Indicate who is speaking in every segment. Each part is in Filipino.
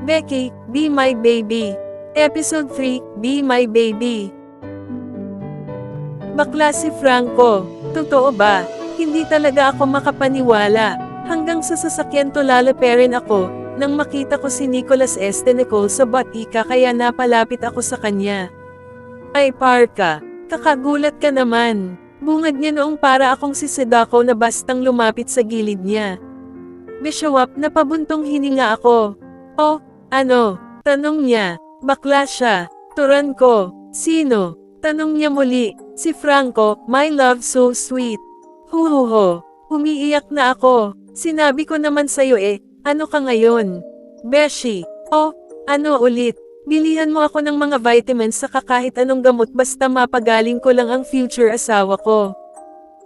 Speaker 1: Becky, Be My Baby. Episode 3, Be My Baby. Bakla si Franco. Totoo ba? Hindi talaga ako makapaniwala. Hanggang sa sasakyan tulalaperin ako, nang makita ko si Nicholas Nicole sa batika kaya napalapit ako sa kanya. Ay parka, kakagulat ka naman. Bungad niya noong para akong si Sedako na bastang lumapit sa gilid niya. Bishawap na pabuntong hininga ako. Oh, ano? Tanong niya. Bakla siya. Turan ko. Sino? Tanong niya muli. Si Franco, my love so sweet. Huhuho. Umiiyak na ako. Sinabi ko naman sa'yo ano ka ngayon? Beshi. Oh, ano ulit? Bilihan mo ako ng mga vitamins sa kahit anong gamot basta mapagaling ko lang ang future asawa ko.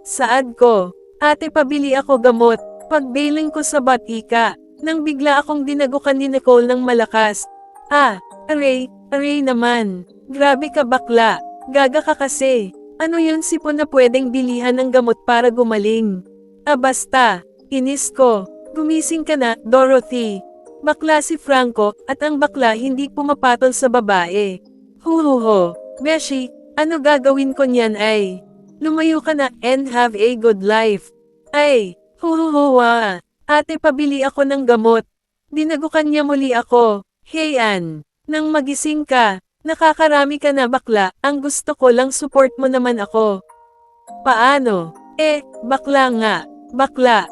Speaker 1: Saad ko. Ate pabili ako gamot. Pagbailing ko sa batika. Nang bigla akong dinagukan ni Nicole ng malakas. Aray naman. Grabe ka bakla. Gaga ka kasi. Ano yun sipon na pwedeng bilihan ng gamot para gumaling? Basta. Inis ko. Gumising ka na, Dorothy. Bakla si Franco, at ang bakla hindi pumapatol sa babae. Huhuho. Beshi, ano gagawin ko niyan ay? Lumayo ka na and have a good life. Ay, huhuhuwa. Ate pabili ako ng gamot. Dinagukan niya muli ako. Hey Ann, nang magising ka, nakakarami ka na bakla, ang gusto ko lang support mo naman ako. Paano? Bakla nga. Bakla.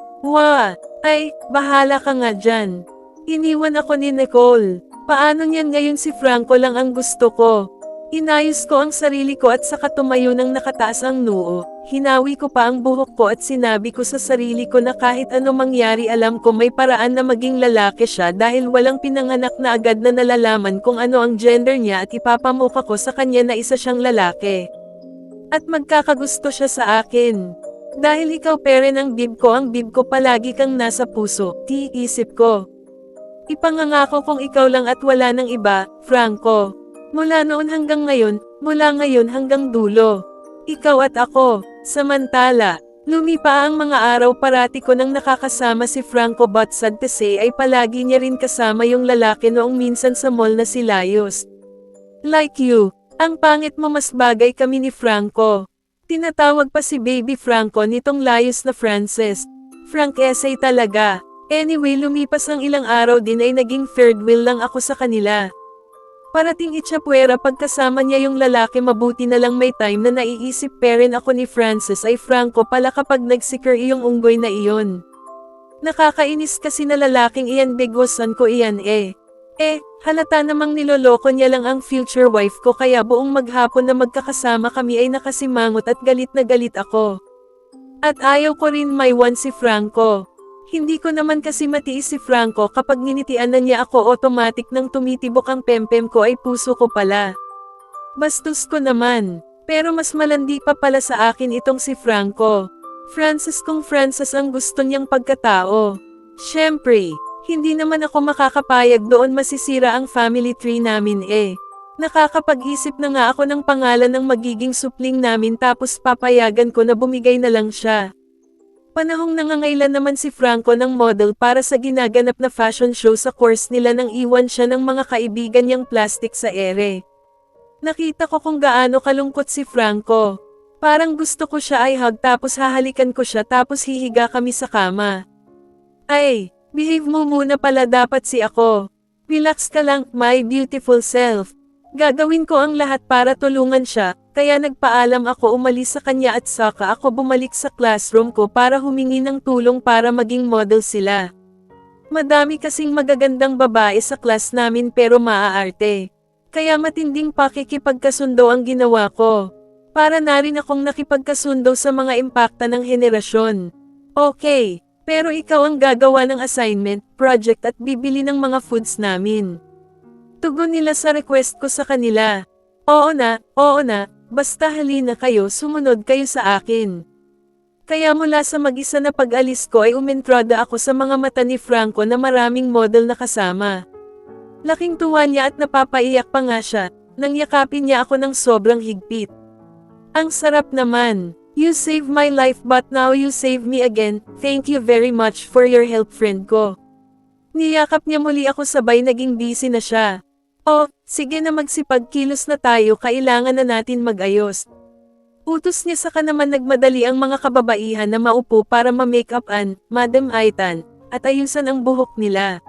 Speaker 1: Ay, bahala ka nga dyan. Iniwan ako ni Nicole. Paano niyan ngayon si Franco lang ang gusto ko? Inayos ko ang sarili ko at saka tumayo ng nakataas ang noo. Hinawi ko pa ang buhok ko at sinabi ko sa sarili ko na kahit ano mangyari alam ko may paraan na maging lalaki siya dahil walang pinanganak na agad na nalalaman kung ano ang gender niya at ipapamuka ko sa kanya na isa siyang lalaki. At magkakagusto siya sa akin. Dahil ikaw pere ng bib ko, ang bib ko palagi kang nasa puso, isip ko. Ipangangako kong ikaw lang at wala nang iba, Franco. Mula noon hanggang ngayon, mula ngayon hanggang dulo. Ikaw at ako. Samantala, lumipa ang mga araw parati ko nang nakakasama si Franco but sad to say ay palagi niya rin kasama yung lalaki noong minsan sa mall na si Laios. Like you, ang pangit mo mas bagay kami ni Franco. Tinatawag pa si Baby Franco nitong Laios na Frances. Frank essay talaga. Anyway lumipas ang ilang araw din ay naging third wheel lang ako sa kanila. Parating itsapwera pagkasama niya yung lalaki mabuti na lang may time na naiisip peren ako ni Frances ay Franco pala kapag nagsikir iyong unggoy na iyon. Nakakainis kasi na lalaking iyan bigwasan ko iyan halata namang niloloko niya lang ang future wife ko kaya buong maghapon na magkakasama kami ay nakasimangot at galit na galit ako. At ayaw ko rin maiwan si Franco. Hindi ko naman kasi matiis si Franco kapag ninitian na niya ako automatic nang tumitibok ang pempem ko ay puso ko pala. Bastos ko naman, pero mas malandi pa pala sa akin itong si Franco. Frances kung Frances ang gusto niyang pagkatao. Syempre, hindi naman ako makakapayag doon masisira ang family tree namin Nakakapag-isip na nga ako ng pangalan ng magiging supling namin tapos papayagan ko na bumigay na lang siya. Panahong nangangailan naman si Franco ng model para sa ginaganap na fashion show sa course nila nang iwan siya ng mga kaibigan niyang plastic sa ere. Nakita ko kung gaano kalungkot si Franco. Parang gusto ko siya ay hug tapos hahalikan ko siya tapos hihiga kami sa kama. Ay, behave mo muna pala dapat si ako. Relax ka lang, my beautiful self. Gagawin ko ang lahat para tulungan siya. Kaya nagpaalam ako umalis sa kanya at saka ako bumalik sa classroom ko para humingi ng tulong para maging model sila. Madami kasing magagandang babae sa class namin pero maaarte. Kaya matinding pakikipagkasundo ang ginawa ko. Para na rin akong nakipagkasundo sa mga impakta ng henerasyon. Okay, pero ikaw ang gagawa ng assignment, project at bibili ng mga foods namin. Tugon nila sa request ko sa kanila. Oo na. Basta halina kayo sumunod kayo sa akin. Kaya mula sa mag-isa na pag-alis ko ay umentrada ako sa mga mata ni Franco na maraming model na kasama. Laking tuwa niya at napapaiyak pa nga siya, nang yakapin niya ako ng sobrang higpit. Ang sarap naman. You saved my life but now you save me again, thank you very much for your help friend ko. Niyakap niya muli ako sabay naging busy na siya. Oh, sige na magsipagkilos na tayo, kailangan na natin mag-ayos. Utos niya saka naman nagmadali ang mga kababaihan na maupo para ma-make-upan, Madam Aitan, at ayusan ang buhok nila.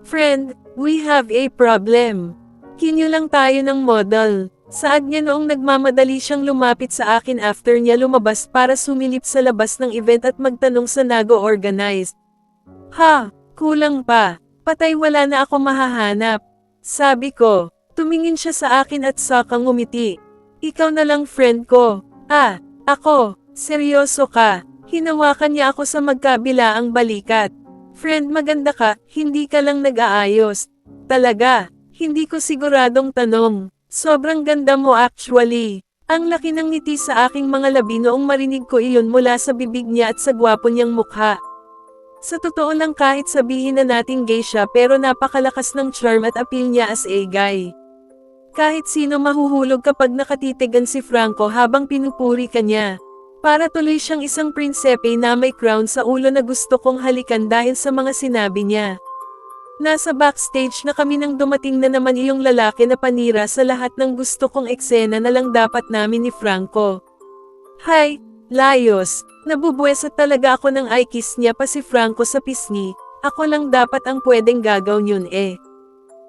Speaker 1: Friend, we have a problem. Kinyo lang tayo ng model. Saad niya noong nagmamadali siyang lumapit sa akin after niya lumabas para sumilip sa labas ng event at magtanong sa nag-o-organize. Ha, kulang pa. Patay wala na ako mahahanap. Sabi ko, tumingin siya sa akin at sakang ngumiti. Ikaw na lang friend ko. Ah, ako, seryoso ka. Hinawakan niya ako sa magkabilaang balikat. Friend maganda ka, hindi ka lang nag-aayos. Talaga, hindi ko siguradong tanong. Sobrang ganda mo actually. Ang laki ng ngiti sa aking mga labi noong marinig ko iyon mula sa bibig niya at sa gwapo niyang mukha. Sa totoo lang kahit sabihin na nating gay siya pero napakalakas ng charm at appeal niya as a guy. Kahit sino mahuhulog kapag nakatitigan si Franco habang pinupuri ka niya. Para tuloy siyang isang prinsepe na may crown sa ulo na gusto kong halikan dahil sa mga sinabi niya. Nasa backstage na kami nang dumating na naman iyong lalaki na panira sa lahat ng gusto kong eksena na lang dapat namin ni Franco. Hay, layos, nabubuwesat talaga ako ng eye kiss niya pa si Franco sa pisngi, ako lang dapat ang pwedeng gagawin yun eh.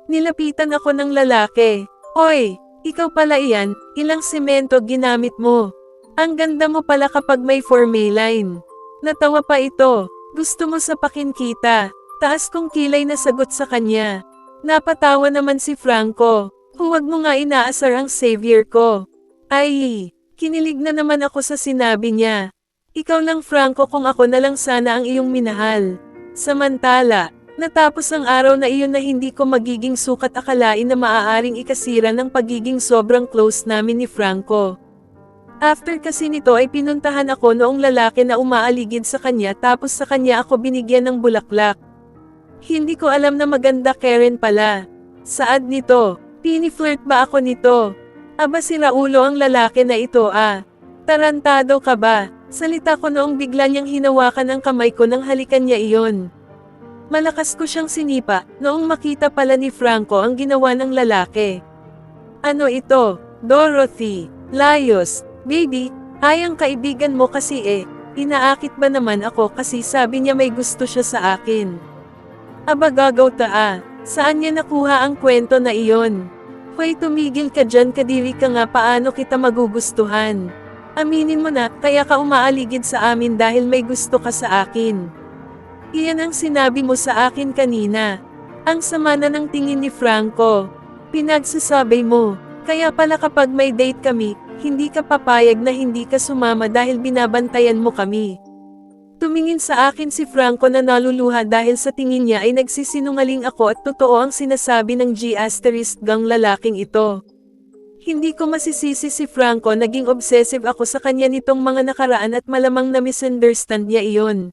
Speaker 1: Nilapitan ako ng lalaki. Oy, ikaw pala iyan, ilang semento ginamit mo? Ang ganda mo pala kapag may formaline. Natawa pa ito, gusto mo sapakin kita. Taas kong kilay na sagot sa kanya. Napatawa naman si Franco. Huwag mo nga inaasar ang savior ko. Ay, kinilig na naman ako sa sinabi niya. Ikaw lang Franco kung ako na lang sana ang iyong minahal. Samantala, natapos ang araw na iyon na hindi ko magiging sukat akalain na maaaring ikasira ng pagiging sobrang close namin ni Franco. After kasi nito ay pinuntahan ako noong lalaki na umaaligid sa kanya tapos sa kanya ako binigyan ng bulaklak. Hindi ko alam na maganda Karen pala. Saad nito, piniflirt ba ako nito? Aba si Raulo ang lalaki na ito ah. Tarantado ka ba? Salita ko noong bigla niyang hinawakan ang kamay ko nang halikan niya iyon. Malakas ko siyang sinipa, noong makita pala ni Franco ang ginawa ng lalaki. Ano ito, Dorothy? Layos, baby, ay ang kaibigan mo kasi eh. Inaakit ba naman ako kasi sabi niya may gusto siya sa akin. Aba gagaw ta ah, saan niya nakuha ang kwento na iyon? Hoy tumigil ka dyan kadiri ka nga paano kita magugustuhan. Aminin mo na, kaya ka umaaligid sa amin dahil may gusto ka sa akin. Iyan ang sinabi mo sa akin kanina. Ang sama na ng tingin ni Franco. Pinagsasabi mo, kaya pala kapag may date kami, hindi ka papayag na hindi ka sumama dahil binabantayan mo kami. Tumingin sa akin si Franco na naluluha dahil sa tingin niya ay nagsisinungaling ako at totoo ang sinasabi ng G*gang lalaking ito. Hindi ko masisisi si Franco, naging obsessive ako sa kanya nitong mga nakaraan at malamang na misunderstand niya iyon.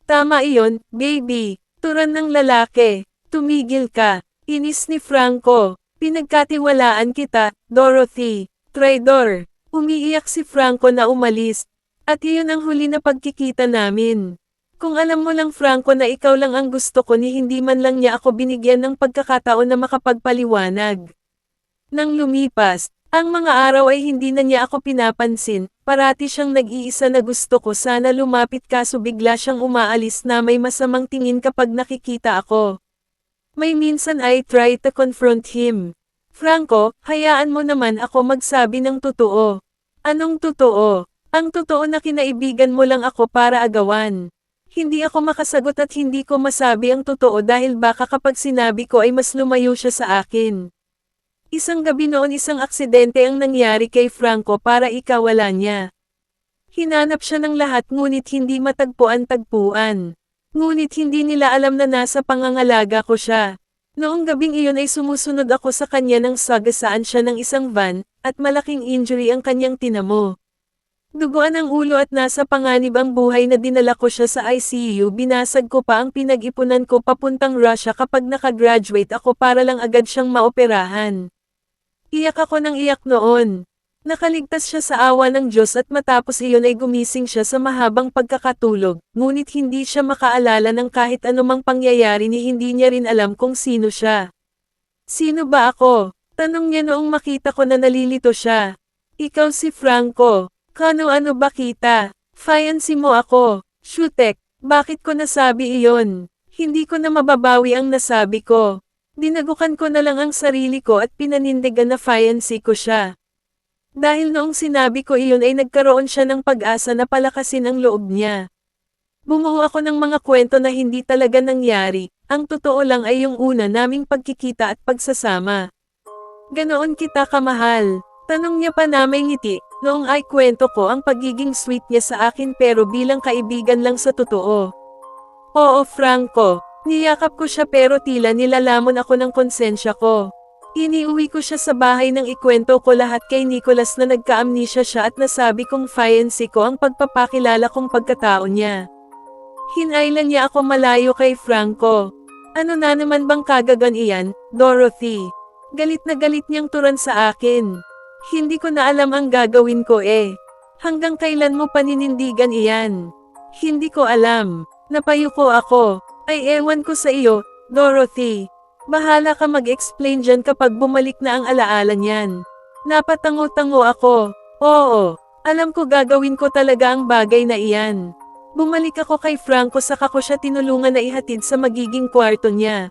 Speaker 1: Tama iyon, baby. Turan ng lalaki. Tumigil ka. Inis ni Franco. Pinagkatiwalaan kita, Dorothy. Traidor. Umiiyak si Franco na umalis. At iyon ang huli na pagkikita namin. Kung alam mo lang Franco na ikaw lang ang gusto ko ni hindi man lang niya ako binigyan ng pagkakataon na makapagpaliwanag. Nang lumipas, ang mga araw ay hindi na niya ako pinapansin, parati siyang nag-iisa na gusto ko sana lumapit kaso bigla siyang umaalis na may masamang tingin kapag nakikita ako. May minsan I try to confront him. Franco, hayaan mo naman ako magsabi ng totoo. Anong totoo? Ang totoo na kinaibigan mo lang ako para agawan. Hindi ako makasagot at hindi ko masabi ang totoo dahil baka kapag sinabi ko ay mas lumayo siya sa akin. Isang gabi noon isang aksidente ang nangyari kay Franco para ikawala niya. Hinanap siya ng lahat ngunit hindi matagpuan-tagpuan. Ngunit hindi nila alam na nasa pangangalaga ko siya. Noong gabing iyon ay sumusunod ako sa kanya nang sagasaan siya ng isang van, at malaking injury ang kanyang tinamo. Duguan ang ulo at nasa panganib ang buhay na dinala ko siya sa ICU. Binasag ko pa ang pinag-ipunan ko papuntang Russia kapag nakagraduate ako para lang agad siyang maoperahan. Iyak ako ng iyak noon. Nakaligtas siya sa awa ng Diyos at matapos iyon ay gumising siya sa mahabang pagkakatulog, ngunit hindi siya makaalala ng kahit anumang pangyayari ni hindi niya rin alam kung sino siya. Sino ba ako? Tanong niya noong makita ko na nalilito siya. Ikaw si Franco. Kano-ano ba kita? Fiancé mo ako. Shutek, bakit ko nasabi iyon? Hindi ko na mababawi ang nasabi ko. Dinagukan ko na lang ang sarili ko at pinanindigan na fiancé ko siya. Dahil noong sinabi ko iyon ay nagkaroon siya ng pag-asa na palakasin ang loob niya. Bumuo ako ng mga kwento na hindi talaga nangyari, ang totoo lang ay yung una naming pagkikita at pagsasama. Ganoon kita kamahal? Tanong niya pa na may ngiti, noong ay kwento ko ang pagiging sweet niya sa akin pero bilang kaibigan lang sa totoo. Oo Franco, niyakap ko siya pero tila nilalamon ako ng konsensya ko. Iniuwi ko siya sa bahay nang ikwento ko lahat kay Nicholas na nagka-amnesia siya at nasabi kong fiancé ko ang pagpapakilala kong pagkatao niya. Hinailan niya ako malayo kay Franco. Ano na naman bang kagagan iyan, Dorothy? Galit na galit niyang turan sa akin. Hindi ko na alam ang gagawin ko eh. Hanggang kailan mo paninindigan iyan? Hindi ko alam. Napayuko ako. Ay ewan ko sa iyo, Dorothy. Bahala ka mag-explain dyan kapag bumalik na ang alaala niyan. Napatango-tango ako. Oo, alam ko gagawin ko talaga ang bagay na iyan. Bumalik ako kay Franco saka ko siya tinulungan na ihatid sa magiging kwarto niya.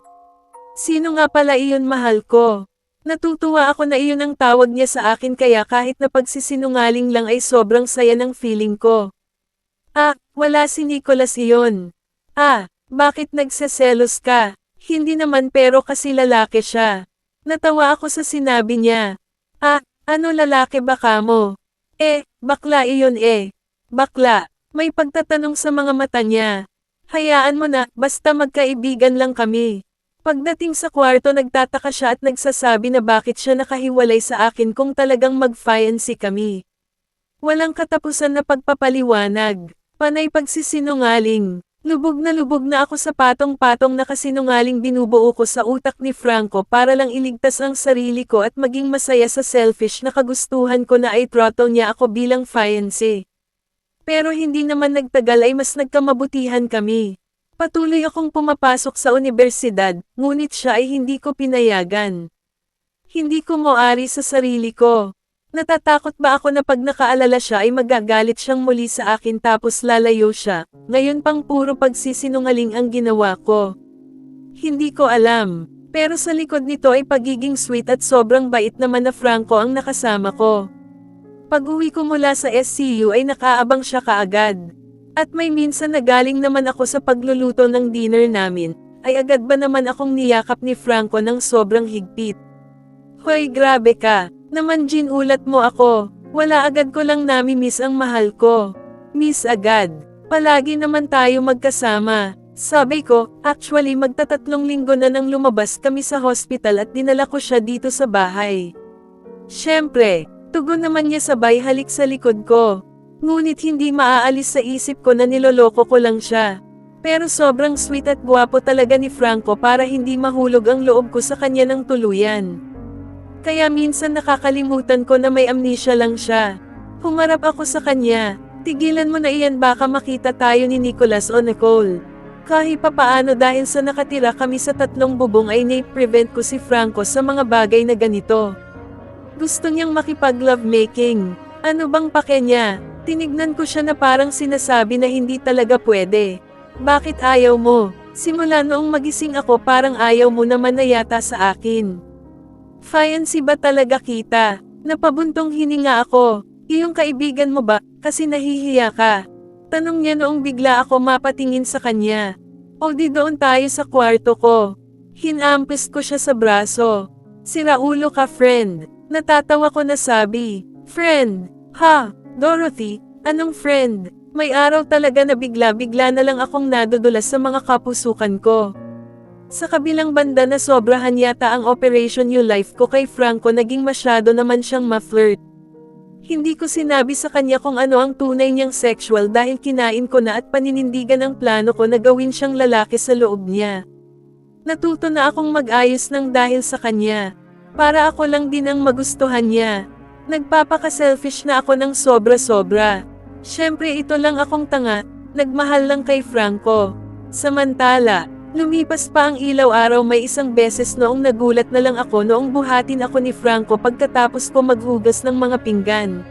Speaker 1: Sino nga pala iyon mahal ko? Natutuwa ako na iyon ang tawag niya sa akin kaya kahit na pagsisinungaling lang ay sobrang saya ng feeling ko. Ah, wala si Nicholas iyon. Ah, bakit nagseselos ka? Hindi naman pero kasi lalaki siya. Natawa ako sa sinabi niya. Ah, ano lalaki ba kamo? Bakla iyon eh. Bakla, may pagtatanong sa mga mata niya. Hayaan mo na, basta magkaibigan lang kami. Pagdating sa kwarto nagtataka siya at nagsasabi na bakit siya nakahiwalay sa akin kung talagang mag-fiancé kami. Walang katapusan na pagpapaliwanag. Panay pagsisinungaling. Lubog na ako sa patong-patong na kasinungaling binubuo ko sa utak ni Franco para lang iligtas ang sarili ko at maging masaya sa selfish na kagustuhan ko na ay throttle niya ako bilang fiancé. Pero hindi naman nagtagal ay mas nagkamabutihan kami. Patuloy akong pumapasok sa unibersidad, ngunit siya ay hindi ko pinayagan. Hindi ko moari sa sarili ko. Natatakot ba ako na pag nakaalala siya ay magagalit siyang muli sa akin tapos lalayo siya, ngayon pang puro pagsisinungaling ang ginawa ko. Hindi ko alam, pero sa likod nito ay pagiging sweet at sobrang bait naman na Franco ang nakasama ko. Pag-uwi ko mula sa SCU ay nakaabang siya kaagad. At may minsan na galing naman ako sa pagluluto ng dinner namin, ay agad ba naman akong niyakap ni Franco ng sobrang higpit. Hoy grabe ka! Naman ulat mo ako, wala agad ko lang nami-miss ang mahal ko. Miss agad, palagi naman tayo magkasama. Sabi ko, actually magtatatlong linggo na nang lumabas kami sa hospital at dinala ko siya dito sa bahay. Siyempre, tugon naman niya sabay halik sa likod ko. Ngunit hindi maaalis sa isip ko na niloloko ko lang siya. Pero sobrang sweet at guwapo talaga ni Franco para hindi mahulog ang loob ko sa kanya ng tuluyan. Kaya minsan nakakalimutan ko na may amnesia lang siya. Humarap ako sa kanya. Tigilan mo na iyan baka makita tayo ni Nicholas o Nicole. Kahit papaano dahil sa nakatira kami sa tatlong bubong ay na-prevent ko si Franco sa mga bagay na ganito. Gusto niyang makipag-lovemaking. Ano bang pake niya? Tinignan ko siya na parang sinasabi na hindi talaga pwede. Bakit ayaw mo? Simula noong magising ako parang ayaw mo naman na yata sa akin. Fiancé ba talaga kita? Napabuntong hininga ako. Iyong kaibigan mo ba? Kasi nahihiya ka. Tanong niya noong bigla ako mapatingin sa kanya. O di doon tayo sa kwarto ko. Hinampis ko siya sa braso. Siraulo ka friend. Natatawa ko na sabi. Friend? Ha? Dorothy? Anong friend? May araw talaga na bigla-bigla na lang akong nadudulas sa mga kapusukan ko. Sa kabilang banda na sobrahan yata ang Operation New Life ko kay Franco naging masyado naman siyang ma-flirt. Hindi ko sinabi sa kanya kung ano ang tunay niyang sexual dahil kinain ko na at paninindigan ang plano ko na gawin siyang lalaki sa loob niya. Natuto na akong mag-ayos ng dahil sa kanya. Para ako lang din ang magustuhan niya. Nagpapaka-selfish na ako ng sobra-sobra. Siyempre ito lang akong tanga, nagmahal lang kay Franco. Samantala, lumipas pa ang ilaw araw may isang beses noong nagulat na lang ako noong buhatin ako ni Franco pagkatapos ko maghugas ng mga pinggan.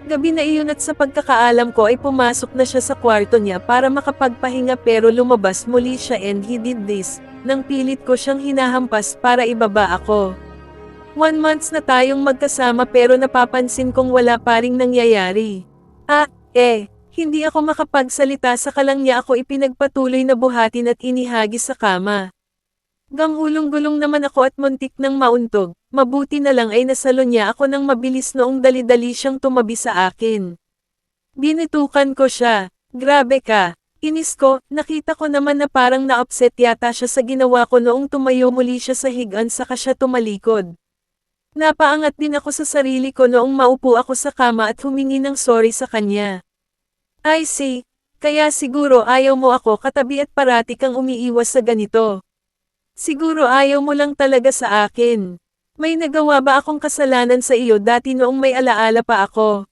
Speaker 1: Gabi na iyon at sa pagkakaalam ko ay pumasok na siya sa kwarto niya para makapagpahinga pero lumabas muli siya and he did this, nang pilit ko siyang hinahampas para ibaba ako. 1 months na tayong magkasama pero napapansin kong wala pa ring nangyayari. Hindi ako makapagsalita sa kalang niya ako ipinagpatuloy na buhatin at inihagis sa kama. Gangulong-gulong naman ako at muntik nang mauntog, mabuti na lang ay nasalo niya ako ng mabilis noong dali-dali siyang tumabi sa akin. Binitukan ko siya, grabe ka, inis ko, nakita ko naman na parang na-upset yata siya sa ginawa ko noong tumayo muli siya sa higaan saka siya tumalikod. Napaangat din ako sa sarili ko noong maupo ako sa kama at humingi ng sorry sa kanya. I see, kaya siguro ayaw mo ako katabi at parati kang umiiwas sa ganito. Siguro ayaw mo lang talaga sa akin. May nagawa ba akong kasalanan sa iyo dati noong may alaala pa ako?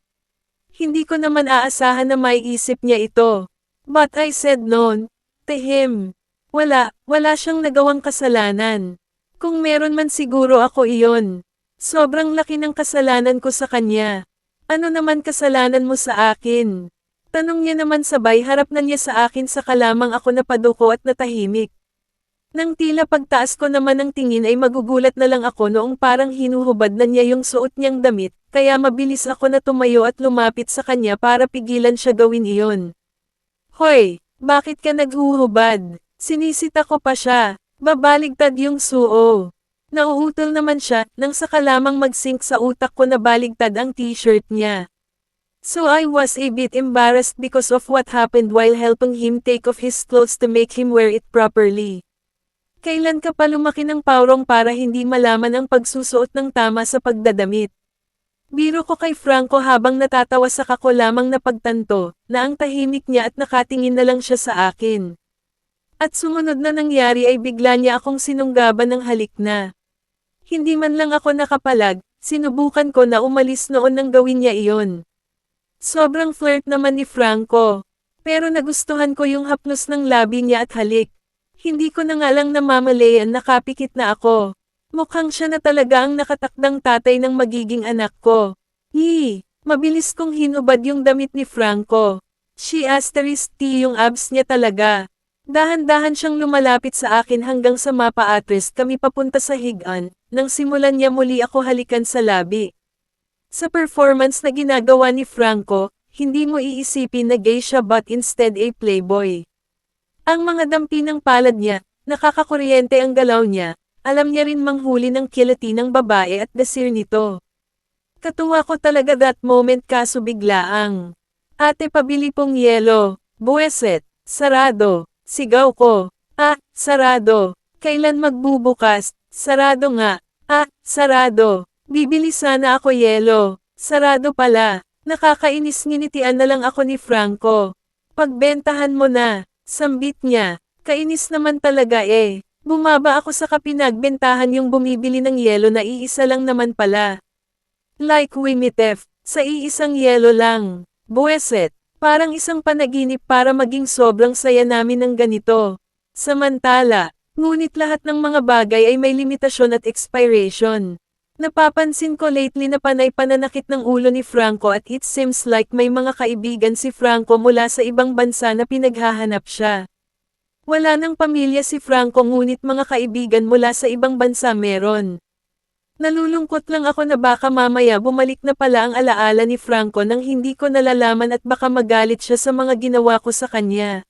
Speaker 1: Hindi ko naman aasahan na maiisip niya ito. But I said no to him. Wala siyang nagawang kasalanan. Kung meron man siguro ako iyon. Sobrang laki ng kasalanan ko sa kanya. Ano naman kasalanan mo sa akin? Tanong niya naman sabay harap na niya sa akin sa kalamang ako napaduko at natahimik. Nang tila pagtaas ko naman ng tingin ay magugulat na lang ako noong parang hinuhubad na niya yung suot niyang damit, kaya mabilis ako na tumayo at lumapit sa kanya para pigilan siya gawin iyon. Hoy, bakit ka naghuhubad? Sinisita ko pa siya, babaligtad yung suo. Nauutol naman siya, nang saka lamang mag-sink sa utak ko na baligtad ang t-shirt niya. So I was a bit embarrassed because of what happened while helping him take off his clothes to make him wear it properly. Kailan ka pa lumaki ng paurong para hindi malaman ang pagsusuot ng tama sa pagdadamit? Biro ko kay Franco habang natatawa sa kako lamang na pagtanto, na ang tahimik niya at nakatingin na lang siya sa akin. At sumunod na nangyari ay bigla niya akong sinunggaban ng halik na. Hindi man lang ako nakapalag, sinubukan ko na umalis noon nang gawin niya iyon. Sobrang flirt naman ni Franco, pero nagustuhan ko yung haplos ng labi niya at halik. Hindi ko na nga lang namamalayan nakapikit na ako. Mukhang siya na talaga ang nakatakdang tatay ng magiging anak ko. Mabilis kong hinubad yung damit ni Franco. She asterisk T yung abs niya talaga. Dahan-dahan siyang lumalapit sa akin hanggang sa mapa-atras kami papunta sa higaan, nang simulan niya muli ako halikan sa labi. Sa performance na ginagawa ni Franco, hindi mo iisipin na gay siya but instead a playboy. Ang mga dampi ng palad niya, nakakakuryente ang galaw niya, alam niya rin manghuli ng kilati ng babae at dasir nito. Katuwa ko talaga that moment kaso biglaang. Ate pabili pong yelo, buweset, sarado, sigaw ko. Sarado, kailan magbubukas, sarado nga, sarado, bibili sana ako yelo, sarado pala, nakakainis nginitian na lang ako ni Franco. Pagbentahan mo na. Sambit niya, kainis naman talaga Bumaba ako sa kapinagbentahan yung bumibili ng yelo na iisa lang naman pala. Like Wimitef, sa iisang yelo lang. Buweset, parang isang panaginip para maging sobrang saya namin ng ganito. Samantala, ngunit lahat ng mga bagay ay may limitasyon at expiration. Napapansin ko lately na panay pananakit ng ulo ni Franco at it seems like may mga kaibigan si Franco mula sa ibang bansa na pinaghahanap siya. Wala nang pamilya si Franco ngunit mga kaibigan mula sa ibang bansa meron. Nalulungkot lang ako na baka mamaya bumalik na pala ang alaala ni Franco nang hindi ko nalalaman at baka magalit siya sa mga ginawa ko sa kanya.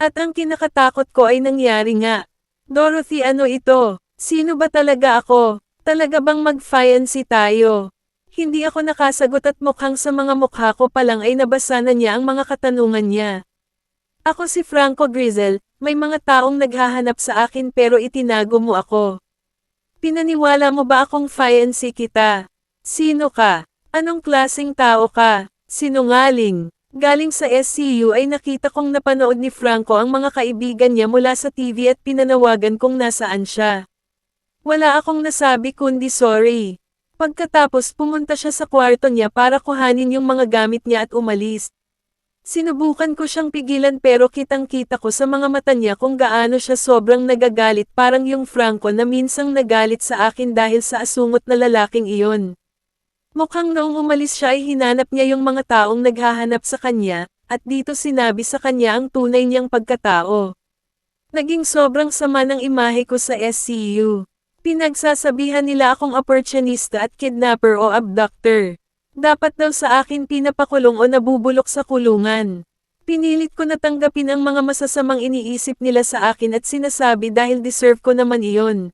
Speaker 1: At ang kinakatakot ko ay nangyari nga. Dorothy, ano ito? Sino ba talaga ako? Talaga bang mag-fiancé tayo? Hindi ako nakasagot at mukhang sa mga mukha ko pa lang ay nabasa na niya ang mga katanungan niya. Ako si Franco Grizel, may mga taong naghahanap sa akin pero itinago mo ako. Pinaniwala mo ba akong fiancé kita? Sino ka? Anong klaseng tao ka? Sinungaling. Galing sa SCU ay nakita kong napanood ni Franco ang mga kaibigan niya mula sa TV at pinanawagan kung nasaan siya. Wala akong nasabi kundi sorry. Pagkatapos pumunta siya sa kwarto niya para kuhanin yung mga gamit niya at umalis. Sinubukan ko siyang pigilan pero kitang-kita ko sa mga mata niya kung gaano siya sobrang nagagalit, parang yung Franco na minsang nagalit sa akin dahil sa asungot na lalaking iyon. Mukhang noong umalis siya ay hinanap niya yung mga taong naghahanap sa kanya, at dito sinabi sa kanya ang tunay niyang pagkatao. Naging sobrang sama ng imahe ko sa SCU. Pinagsasabihan nila akong opportunista at kidnapper o abductor. Dapat daw sa akin pinapakulong o nabubulok sa kulungan. Pinilit ko na tanggapin ang mga masasamang iniisip nila sa akin at sinasabi dahil deserve ko naman iyon.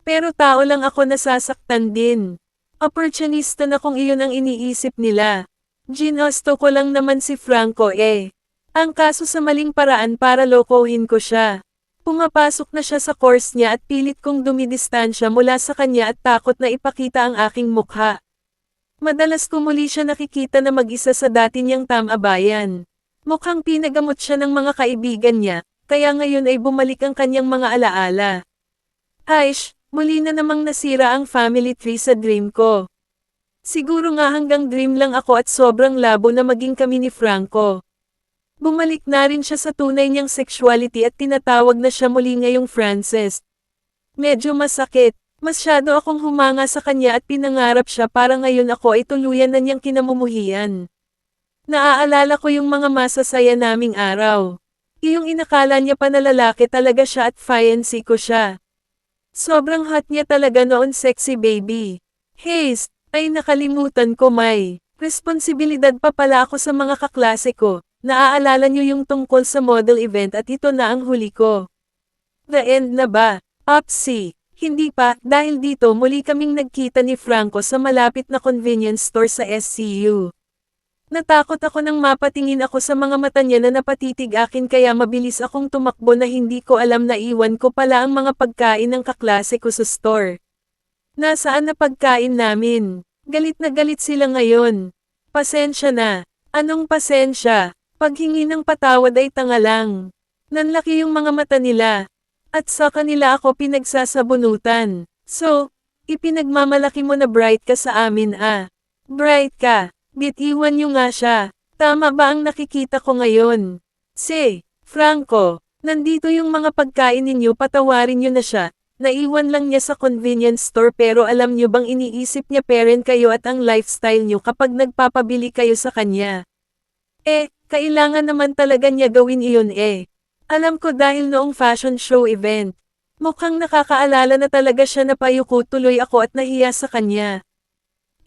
Speaker 1: Pero tao lang ako, nasasaktan din. Opportunista na kung iyon ang iniisip nila. Ginusto ko lang naman si Franco eh. Ang kaso sa maling paraan para lokohin ko siya. Pumapasok na siya sa course niya at pilit kong dumidistansya mula sa kanya at takot na ipakita ang aking mukha. Madalas ko muli siya nakikita na mag-isa sa dati niyang tamabayan. Mukhang pinagamot siya ng mga kaibigan niya, kaya ngayon ay bumalik ang kanyang mga alaala. Aish, muli na namang nasira ang family tree sa dream ko. Siguro nga hanggang dream lang ako at sobrang labo na maging kami ni Franco. Bumalik na rin siya sa tunay niyang sexuality at tinatawag na siya muli ngayong Frances. Medyo masakit. Masyado akong humanga sa kanya at pinangarap siya para ngayon ako ay tuluyan na niyang kinamumuhian. Naaalala ko yung mga masasaya naming araw. Iyong inakala niya pa na lalaki talaga siya at fiancé ko siya. Sobrang hot niya talaga noon, sexy baby. Haste, ay nakalimutan ko, may responsibilidad pa pala ako sa mga kaklase ko. Naaalala niyo yung tungkol sa model event at ito na ang huli ko. The end na ba? Upsi. Hindi pa, dahil dito muli kaming nagkita ni Franco sa malapit na convenience store sa SCU. Natakot ako nang mapatingin ako sa mga mata niya na napatitig akin, kaya mabilis akong tumakbo na hindi ko alam na iwan ko pala ang mga pagkain ng kaklase ko sa store. Nasaan na pagkain namin? Galit na galit sila ngayon. Pasensya na. Anong pasensya? Paghingi ng patawad ay tanga lang. Nanlaki yung mga mata nila. At sa kanila ako pinagsasabunutan. So, ipinagmamalaki mo na bright ka sa amin ah. Bright ka, bitiwan niyo nga siya. Tama ba ang nakikita ko ngayon? Franco, nandito yung mga pagkain ninyo, patawarin niyo na siya. Naiwan lang niya sa convenience store, pero alam niyo bang iniisip niya parent kayo at ang lifestyle niyo kapag nagpapabili kayo sa kanya? Kailangan naman talaga niya gawin iyon eh. Alam ko dahil noong fashion show event. Mukhang nakakaalala na talaga siya, napayuko tuloy ako at nahiya sa kanya.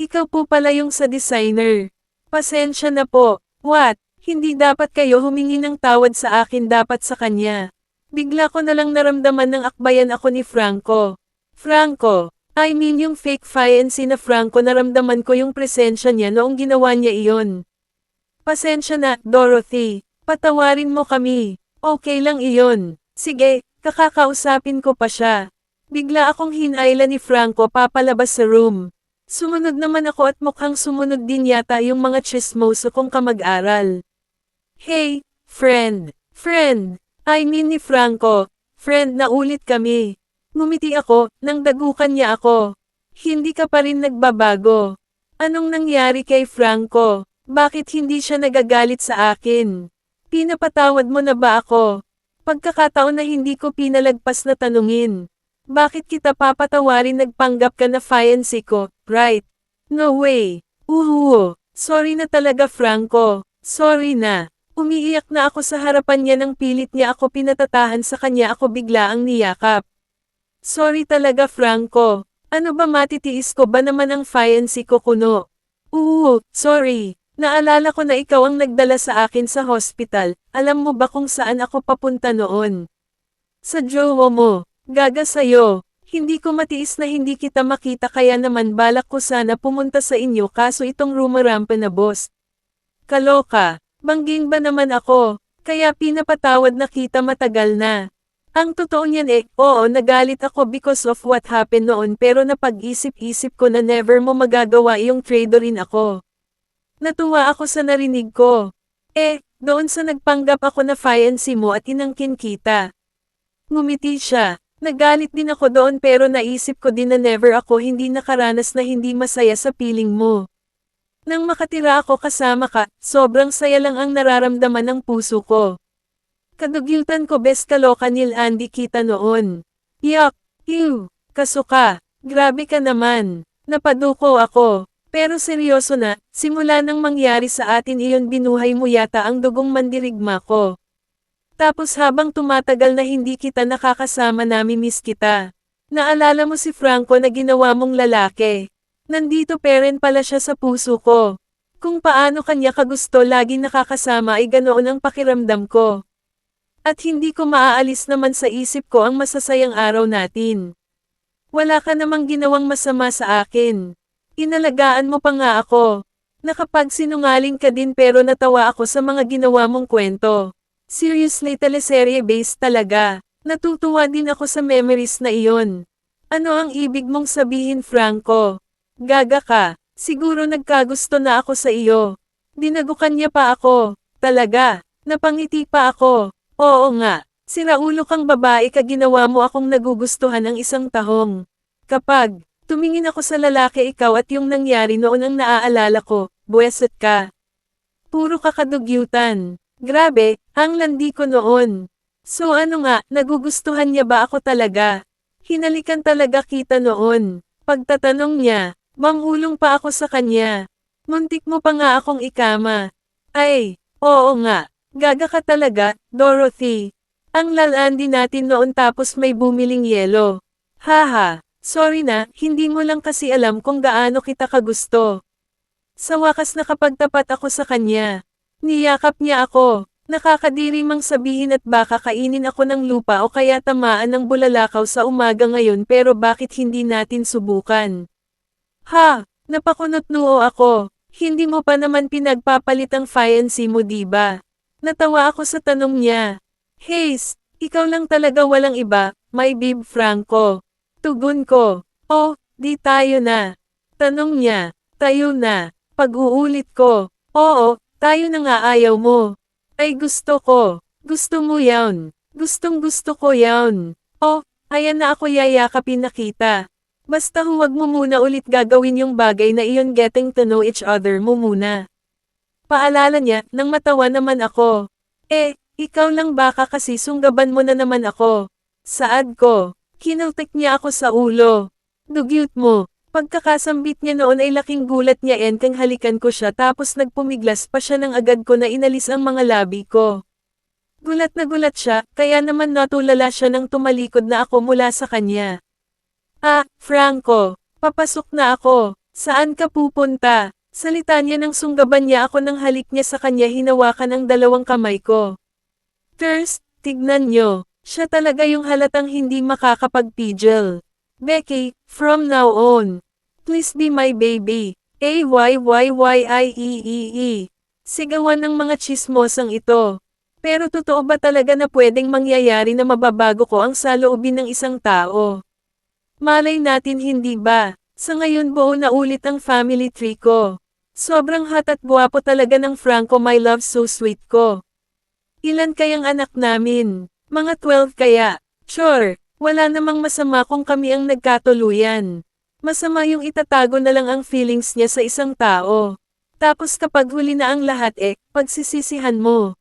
Speaker 1: Ikaw po pala yung sa designer. Pasensya na po. What? Hindi dapat kayo humingi ng tawad sa akin, dapat sa kanya. Bigla ko na lang naramdaman ng akbayan ako ni Franco. Franco, I mean yung fake fiancé na Franco, naramdaman ko yung presensya niya noong ginawa niya iyon. Pasensya na, Dorothy. Patawarin mo kami. Okay lang iyon. Sige, kakakausapin ko pa siya. Bigla akong hinayla ni Franco papalabas sa room. Sumunod naman ako at mukhang sumunod din yata yung mga chismoso kong kamag-aral. Hey, friend. Friend. I mean ni Franco. Friend na ulit kami. Ngumiti ako, nang dagukan niya ako. Hindi ka pa rin nagbabago. Anong nangyari kay Franco? Bakit hindi siya nagagalit sa akin? Pinapatawad mo na ba ako? Pagkakataon na hindi ko pinalagpas na tanungin. Bakit kita papatawarin, nagpanggap ka na fiancé ko, right? No way. Sorry na talaga Franco. Sorry na. Umiiyak na ako sa harapan niya, nang pilit niya ako pinatatahan sa kanya, ako bigla ang niyakap. Sorry talaga Franco. Ano ba, matitiis ko ba naman ang fiancé ko kuno? Sorry. Naalala ko na ikaw ang nagdala sa akin sa hospital. Alam mo ba kung saan ako papunta noon? Sa jowa mo. Gaga sa'yo. Hindi ko matiis na hindi kita makita, kaya naman balak ko sana pumunta sa inyo, kaso itong rumarampa na boss. Kaloka. Bangging ba naman ako? Kaya pinapatawad na kita matagal na. Ang totoo niyan oo, nagalit ako because of what happened noon, pero napag-isip-isip ko na never mo magagawa iyong traidorin ako. Natuwa ako sa narinig ko. Doon sa nagpanggap ako na fiancé mo at inangkin kita. Ngumiti siya. Nagalit din ako doon pero naisip ko din na never ako hindi nakaranas na hindi masaya sa piling mo. Nang makatira ako kasama ka, sobrang saya lang ang nararamdaman ng puso ko. Kadugyutan ko bes kaloka nil Andy kita noon. Yuck, ew, kasuka, grabe ka naman, napaduko ako. Pero seryoso na, simula nang mangyari sa atin iyon binuhay mo yata ang dugong mandirigma ko. Tapos habang tumatagal na hindi kita nakakasama nami-miss kita. Naalala mo si Franco na ginawa mong lalaki. Nandito pa rin pala siya sa puso ko. Kung paano kanya kagusto lagi nakakasama ay ganoon ang pakiramdam ko. At hindi ko maaalis naman sa isip ko ang masasayang araw natin. Wala ka namang ginawang masama sa akin. Inalagaan mo pa nga ako. Nakapagsinungaling ka din pero natawa ako sa mga ginawa mong kwento. Seriously teleserye based talaga. Natutuwa din ako sa memories na iyon. Ano ang ibig mong sabihin Franco? Gaga ka. Siguro nagkagusto na ako sa iyo. Dinagukan niya pa ako. Talaga. Napangiti pa ako. Oo nga. Siraulo kang babae ka ginawa mo akong nagugustuhan ng isang tahong. Kapag tumingin ako sa lalaki ikaw at yung nangyari noon ang naaalala ko, buweset ka. Puro kakadugyutan. Grabe, ang landi ko noon. So ano nga, nagugustuhan niya ba ako talaga? Hinalikan talaga kita noon. Pagtatanong niya, manghulong pa ako sa kanya. Muntik mo pa nga akong ikama. Ay, oo nga, gaga ka talaga, Dorothy. Ang lalandi natin noon tapos may bumiling yelo. Haha. Sorry na, hindi mo lang kasi alam kung gaano kita kagusto. Sa wakas nakapagtapat ako sa kanya. Niyakap niya ako. Nakakadiri mang sabihin at baka kainin ako ng lupa o kaya tamaan ng bulalakaw sa umaga ngayon pero bakit hindi natin subukan? Ha! Napakunot-noo ako. Hindi mo pa naman pinagpapalit ang fiancé mo diba? Natawa ako sa tanong niya. Haze, ikaw lang talaga walang iba, my babe Franco. Tugon ko. Oh, di tayo na. Tanong niya. Tayo na. Pag-uulit ko. Oo, tayo na nga ayaw mo. Ay gusto ko. Gusto mo yawn. Gustong gusto ko yawn. Oh, ayan na ako yayakapin na kita. Basta huwag mo muna ulit gagawin yung bagay na iyon getting to know each other mo muna. Paalala niya, nang matawa naman ako. Ikaw lang baka kasi sunggaban mo na naman ako. Saad ko. Kinaltik niya ako sa ulo. Dugyot mo. Pagkakasambit niya noon ay laking gulat niya kang halikan ko siya tapos nagpumiglas pa siya ng agad ko na inalis ang mga labi ko. Gulat na gulat siya, kaya naman natulala siya nang tumalikod na ako mula sa kanya. Franco, papasok na ako. Saan ka pupunta? Salita niya nang sunggaban niya ako nang halik niya sa kanya hinawakan ang dalawang kamay ko. First, tignan niyo. Siya talaga yung halatang hindi makakapagpigil. Becky, from now on, please be my baby. Ayyyyyie. Sigawan ng mga tsismosang ito. Pero totoo ba talaga na pwedeng mangyayari na mababago ko ang saloobin ng isang tao? Malay natin hindi ba? Sa ngayon buo na ulit ang family tree ko. Sobrang hot at guwapo talaga ng Franco my love so sweet ko. Ilan kayang anak namin? Mga 12 kaya. Sure, wala namang masama kung kami ang nagkatuluyan. Masama yung itatago na lang ang feelings niya sa isang tao. Tapos kapag huli na ang lahat pagsisisihan mo.